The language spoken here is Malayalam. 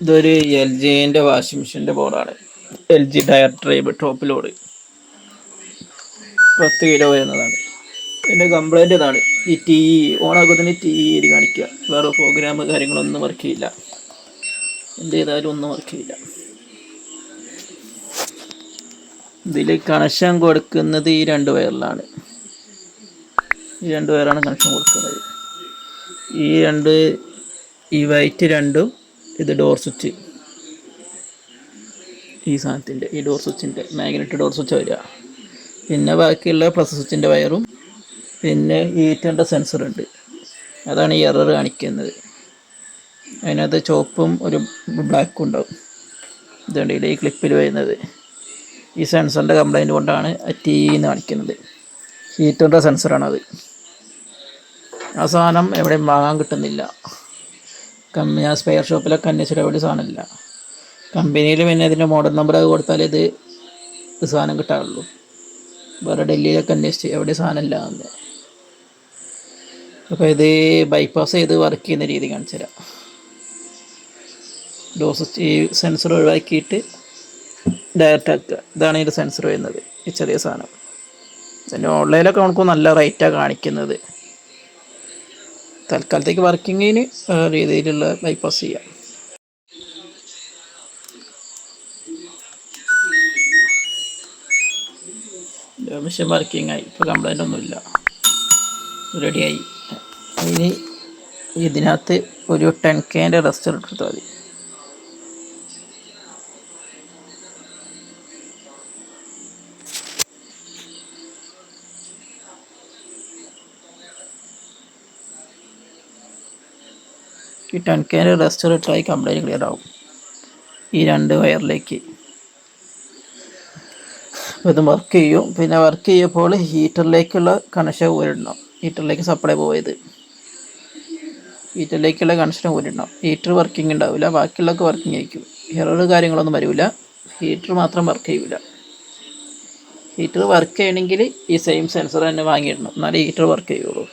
ഇതൊരു എൽ ജിൻ്റെ വാഷിംഗ് മെഷീൻ്റെ ബോർഡാണ്. എൽ ജി ടയർ ട്രൈബ് ടോപ്പ് ലോഡ് 10 കിലോ വരുന്നതാണ്. പിന്നെ കംപ്ലൈൻറ്റ് ഇതാണ്, ഈ ടി ഓണാക്കുന്നതിന് ടി കാണിക്കുക, വേറെ പ്രോഗ്രാം കാര്യങ്ങളൊന്നും വർക്ക് ചെയ്യില്ല, എന്ത് ചെയ്താലും ഒന്നും വർക്ക് ചെയ്യില്ല. ഇതിൽ കണക്ഷൻ കൊടുക്കുന്നത് ഈ 2 വയറിലാണ്. ഈ 2 വയറാണ് കണക്ഷൻ കൊടുക്കുന്നത്. ഈ വൈറ്റ് 2ഉം ഇത് ഡോർ സ്വിച്ച്, ഈ സാധനത്തിൻ്റെ ഈ ഡോർ സ്വിച്ചിൻ്റെ മാഗ്നറ്റ് ഡോർ സ്വിച്ച് വരിക. പിന്നെ ബാക്കിയുള്ള പ്ലസ് സ്വിച്ചിൻ്റെ വയറും പിന്നെ ഹീറ്ററിൻ്റെ സെൻസർ ഉണ്ട്, അതാണ് ഈ എറർ കാണിക്കുന്നത്. അതിനകത്ത് ചുവപ്പും ഒരു ബ്ലാക്കും ഉണ്ടാവും. ഇതുണ്ട് ഈ ക്ലിപ്പിൽ വരുന്നത്. ഈ സെൻസറിൻ്റെ കംപ്ലൈൻറ്റ് കൊണ്ടാണ് ടി എന്ന് കാണിക്കുന്നത്. ഹീറ്ററിൻ്റെ സെൻസറാണത്. ആ സാധനം എവിടെയും വാങ്ങാൻ കിട്ടുന്നില്ല. ഞാൻ സ്പെയർ ഷോപ്പിലൊക്കെ അന്വേഷിച്ചിട്ട് എവിടെ സാധനമില്ല. കമ്പനിയിൽ പിന്നെ ഇതിൻ്റെ മോഡൽ നമ്പർ കൊടുത്താൽ ഇത് സാധനം കിട്ടാറുള്ളൂ. വേറെ ഡൽഹിയിലൊക്കെ അന്വേഷിച്ച് എവിടെ സാധനം ഇല്ല എന്ന്. അപ്പോൾ ഇത് ബൈപ്പാസ് ചെയ്ത് വർക്ക് ചെയ്യുന്ന രീതി കാണിച്ചു തരാം. ഡോസ് ഈ സെൻസർ ഒഴിവാക്കിയിട്ട് ഡയറക്റ്റ് ആക്കുക. ഇതാണ് ഇതിൻ്റെ സെൻസർ വരുന്നത്, ഈ ചെറിയ സാധനം. ഇതിൻ്റെ ഓൺലൈനിലൊക്കെ നമുക്ക് നല്ല റേറ്റാണ് കാണിക്കുന്നത്. തൽക്കാലത്തേക്ക് വർക്കിങ്ങിന് രീതിയിലുള്ള ബൈപ്പാസ് ചെയ്യാം. മെഷീൻ വർക്കിംഗ് ആയി, ഇപ്പോൾ കംപ്ലൈൻ്റ് ഒന്നുമില്ല, റെഡിയായി. ഇനി ഇതിനകത്ത് ഒരു 10K റെസിസ്റ്റർ എടുത്താൽ മതി. ഈ 10K റെസിസ്റ്റർ ഇട്ടായി കംപ്ലൈൻറ്റ് ക്ലിയർ ആവും ഈ 2 വയറിലേക്ക്. അപ്പോൾ ഇത് വർക്ക് ചെയ്യും. പിന്നെ വർക്ക് ചെയ്യുമ്പോൾ ഹീറ്ററിലേക്കുള്ള കണക്ഷൻ ഊരിടണം. ഹീറ്ററിലേക്ക് സപ്ലൈ പോയത്, ഹീറ്ററിലേക്കുള്ള കണക്ഷൻ ഊരിടണം. ഹീറ്റർ വർക്കിംഗ് ഉണ്ടാവില്ല, ബാക്കിയുള്ളതൊക്കെ വർക്കിംഗ് ആയിരിക്കും. എറർ കാര്യങ്ങളൊന്നും വരില്ല, ഹീറ്റർ മാത്രം വർക്ക് ചെയ്യില്ല. ഹീറ്റർ വർക്ക് ചെയ്യണമെങ്കിൽ ഈ സെയിം സെൻസർ തന്നെ വാങ്ങിയിടണം, എന്നാലേ ഹീറ്റർ വർക്ക് ചെയ്യുള്ളൂ.